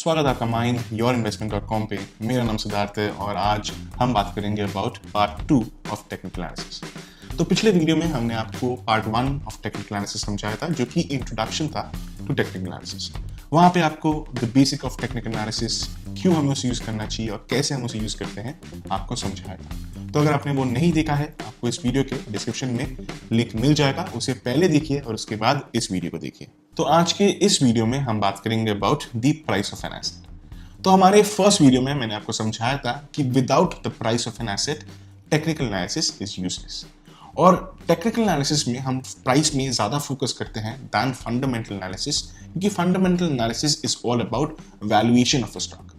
स्वागत है आपका माइंड योर इन्वेस्टमेंट.com पे। मेरा नाम सिद्धार्थ है और आज हम बात करेंगे about part 2 of technical analysis. तो पिछले वीडियो में हमने आपको पार्ट 1 ऑफ टेक्निकल एनालिसिस समझाया था, जो कि इंट्रोडक्शन था टू टेक्निकल एनालिसिस। वहाँ पे आपको the basic of technical analysis, क्यों हमें उसे यूज़ करना चाहिए और कैसे हम उसे यूज़ करते हैं, आपको समझाया था। तो अगर आपने वो नहीं देखा है, आपको इस वीडियो के डिस्क्रिप्शन में लिंक मिल जाएगा, उसे पहले देखिए और उसके बाद इस वीडियो को देखिए। तो आज के इस वीडियो में हम बात करेंगे about the price of an asset. तो हमारे फर्स्ट वीडियो में मैंने आपको समझाया था कि without the price of an asset technical analysis is useless. और टेक्निकल एनालिसिस में हम प्राइस में ज्यादा फोकस करते हैं दैन फंडामेंटल एनालिसिस, क्योंकि fundamental analysis is all about valuation of a stock.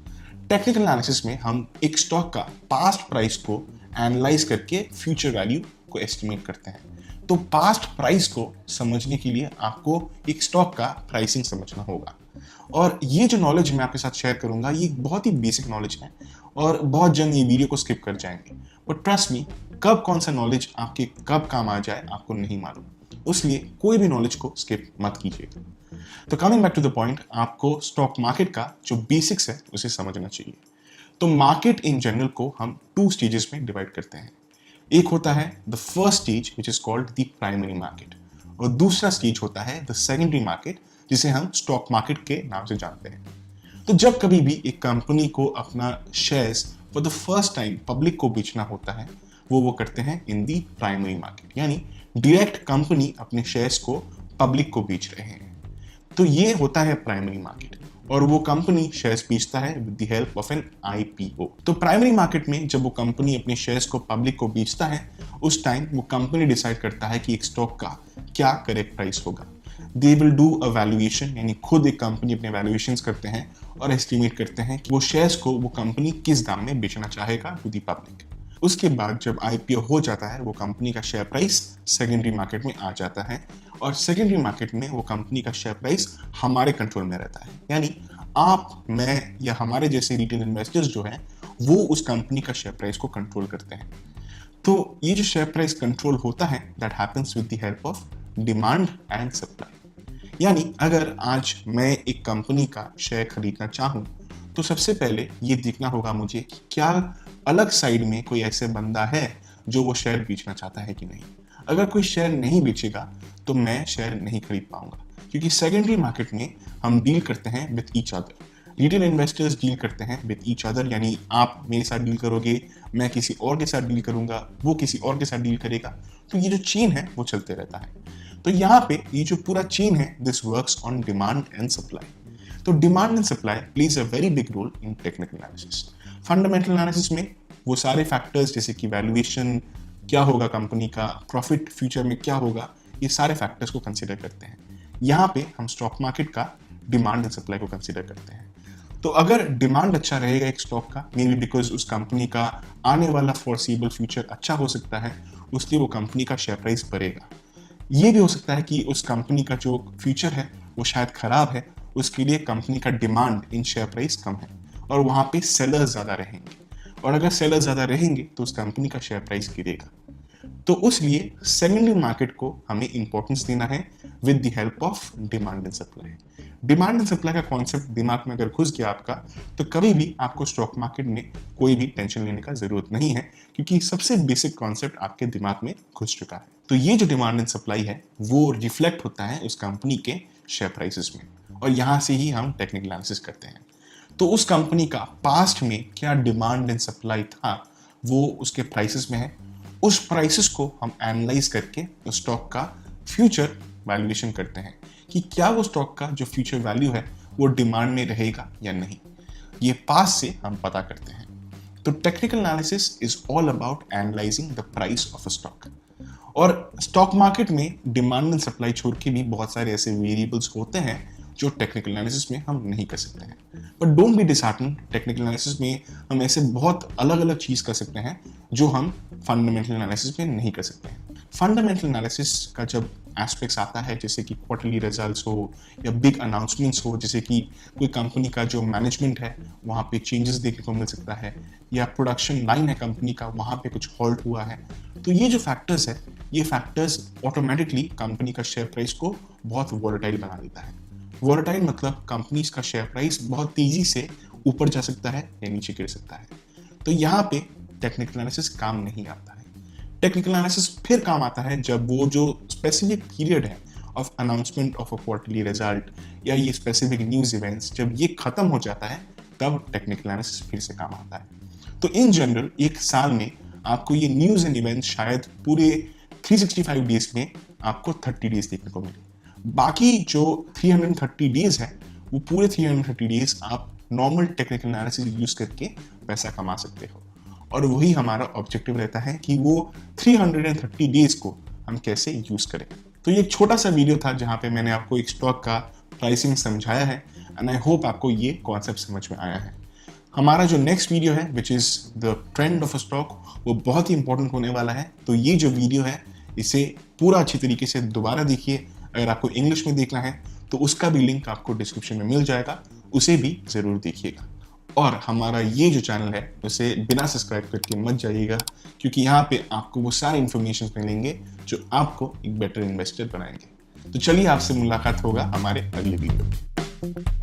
Technical analysis में हम एक स्टॉक का पास्ट प्राइस को एनालाइज करके फ्यूचर वैल्यू को एस्टिमेट करते हैं। तो पास्ट प्राइस को समझने के लिए आपको एक स्टॉक का प्राइसिंग समझना होगा। और ये जो नॉलेज मैं आपके साथ शेयर करूंगा, ये बहुत ही बेसिक नॉलेज है और बहुत जन ये वीडियो को स्किप कर जाएंगे। बट ट्रस्ट मी, कब कौन सा नॉलेज आपके कब काम आ जाए आपको नहीं मालूम, इसलिए कोई भी नॉलेज को स्किप मत कीजिएगा। तो coming back to the point, आपको स्टॉक मार्केट का जो बेसिक्स है उसे समझना चाहिए। तो मार्केट इन जनरल को हम 2 स्टेजेस में डिवाइड करते हैं। एक होता है the first stage which is called the primary market, और दूसरा स्टेज होता है द सेकेंडरी मार्केट, जिसे हम स्टॉक मार्केट के नाम से जानते हैं। तो जब कभी भी एक कंपनी को अपना shares for the first time public को बेचना होता है, वो करते हैं इन दी प्राइमरी मार्केट, यानी डायरेक्ट कंपनी अपने शेयर्स को पब्लिक को बेच रहे हैं। तो ये होता है प्राइमरी मार्केट, और वो कंपनी शेयर्स बेचता है with the help of an IPO। तो प्राइमरी मार्केट में जब वो कंपनी अपने शेयर्स को पब्लिक को बेचता है, उस टाइम वो कंपनी डिसाइड करता है कि एक स्टॉक का क्या करेक्ट प्राइस होगा। They will do a valuation, यानी खुद एक कंपनी अपने वैल्यूएशंस करते हैं और एस्टिमेट करते हैं कि वो शेयर्स को वो कंपनी किस दाम में बेचना चाहेगा टू द पब्लिक। उसके बाद जब IPO हो जाता है, वो कंपनी का शेयर प्राइस सेकेंडरी मार्केट में आ जाता है, और सेकेंडरी मार्केट में वो कंपनी का शेयर प्राइस हमारे कंट्रोल में रहता है। यानी आप, मैं या हमारे जैसे रिटेल इन्वेस्टर्स जो हैं, वो उस कंपनी का शेयर प्राइस को कंट्रोल करते हैं। तो ये जो शेयर प्राइस कंट्रोल होता है, that happens with the help of demand and supply. यानी अगर आज मैं एक कंपनी का शेयर खरीदना चाहूँ, तो सबसे पहले ये देखना होगा मुझे कि क्या अलग साइड में कोई ऐसे बंदा है जो वो शेयर बेचना चाहता है कि नहीं। अगर कोई शेयर नहीं बेचेगा तो मैं शेयर नहीं खरीद पाऊंगा, क्योंकि सेकेंडरी मार्केट में हम डील करते हैं with each other. Retail investors deal करते हैं विद ईच अदर, यानी आप मेरे साथ डील करोगे, मैं किसी और के साथ डील करूंगा, वो किसी और के साथ डील करेगा। तो ये जो चेन है वो चलते रहता है। तो यहाँ पे ये जो पूरा चेन है, this works on demand and supply. तो demand and supply plays a very big role in technical analysis. Fundamental analysis में वो सारे फैक्टर्स, जैसे कि वैल्यूएशन क्या होगा कंपनी का, प्रॉफिट फ्यूचर में क्या होगा, ये सारे फैक्टर्स को कंसीडर करते हैं। यहाँ पे हम स्टॉक मार्केट का डिमांड एंड सप्लाई को कंसीडर करते हैं। तो अगर डिमांड अच्छा रहेगा एक स्टॉक का, मे बी बिकॉज उस कंपनी का आने वाला फॉरसीबल फ्यूचर अच्छा हो सकता है, उसलिए वो कंपनी का शेयर प्राइस बढ़ेगा। ये भी हो सकता है कि उस कंपनी का जो फ्यूचर है वो शायद खराब है, उसके लिए कंपनी का डिमांड इन शेयर प्राइस कम है और वहाँ पे सेलर्स ज़्यादा रहेंगे, और अगर सेलर्स ज़्यादा रहेंगे तो उस कंपनी का शेयर प्राइस गिरेगा। तो उसलिए सेकेंडरी मार्केट को हमें इंपॉर्टेंस देना है with the help of demand and supply. Demand and supply का कॉन्सेप्ट दिमाग में अगर घुस गया आपका, तो कभी भी आपको स्टॉक मार्केट में कोई भी टेंशन लेने का जरूरत नहीं है, क्योंकि सबसे बेसिक कॉन्सेप्ट आपके दिमाग में घुस चुका है। तो ये जो डिमांड एंड सप्लाई है वो रिफ्लेक्ट होता है उस कंपनी के शेयर प्राइसेस में, और यहाँ से ही हम टेक्निकल एनालिसिस करते हैं। तो उस कंपनी का पास्ट में क्या डिमांड एंड सप्लाई था, वो उसके प्राइसेस में है। उस प्राइसेस को हम एनालाइज करके उस स्टॉक का फ्यूचर वैल्यूएशन करते हैं कि क्या वो स्टॉक का जो फ्यूचर वैल्यू है वो डिमांड में रहेगा या नहीं। ये पास्ट से हम पता करते हैं। तो technical analysis is all about analysing the price of a stock. और स्टॉक मार्केट में डिमांड एंड सप्लाई छोड़ के भी बहुत सारे ऐसे वेरिएबल्स होते हैं जो टेक्निकल एनालिसिस में हम नहीं कर सकते हैं। But don't be dishearten, technical analysis में हम ऐसे बहुत अलग अलग चीज़ कर सकते हैं जो हम फंडामेंटल एनालिसिस में नहीं कर सकते हैं। फंडामेंटल एनालिसिस का जब एस्पेक्ट्स आता है, जैसे कि क्वार्टरली रिजल्ट्स हो या बिग अनाउंसमेंट्स हो, जैसे कि कोई कंपनी का जो मैनेजमेंट है वहाँ पे चेंजेस देखने को मिल सकता है, या प्रोडक्शन लाइन है कंपनी का, वहाँ पे कुछ हॉल्ट हुआ है, तो ये जो फैक्टर्स है, ये फैक्टर्स ऑटोमेटिकली कंपनी का शेयर प्राइस को बहुत वॉलेटाइल बना देता है। वोलेटाइल मतलब कंपनीज का शेयर प्राइस बहुत तेजी से ऊपर जा सकता है या नीचे गिर सकता है। तो यहाँ पे टेक्निकल एनालिसिस काम नहीं आता है। टेक्निकल एनालिसिस फिर काम आता है जब वो जो स्पेसिफिक पीरियड है of announcement of a quarterly result या ये स्पेसिफिक न्यूज इवेंट्स जब ये खत्म हो जाता है तब टेक्निकल एनालिसिस फिर से काम आता है। तो इन जनरल एक साल में आपको ये न्यूज एंड इवेंट्स शायद पूरे 365 डेज में आपको 30 डेज देखने को मिले। बाकी जो 330 डेज है वो पूरे 330 डेज आप नॉर्मल टेक्निकल एनालिसिस यूज करके पैसा कमा सकते हो। और वही हमारा ऑब्जेक्टिव रहता है कि वो 330 डेज को हम कैसे यूज करें। तो ये एक छोटा सा वीडियो था जहाँ पे मैंने आपको एक स्टॉक का प्राइसिंग समझाया है एंड आई होप आपको ये कॉन्सेप्ट समझ में आया है। हमारा जो नेक्स्ट वीडियो है which is the trend of a stock वो बहुत ही इंपॉर्टेंट होने वाला है। तो ये जो वीडियो है इसे पूरा अच्छी तरीके से दोबारा देखिए। अगर आपको इंग्लिश में देखना है तो उसका भी लिंक आपको डिस्क्रिप्शन में मिल जाएगा, उसे भी ज़रूर देखिएगा। और हमारा ये जो चैनल है उसे बिना सब्सक्राइब करके मत जाइएगा, क्योंकि यहाँ पे आपको वो सारे इन्फॉर्मेशन मिलेंगे जो आपको एक बेटर इन्वेस्टर बनाएंगे। तो चलिए आपसे मुलाकात होगा हमारे अगले वीडियो में।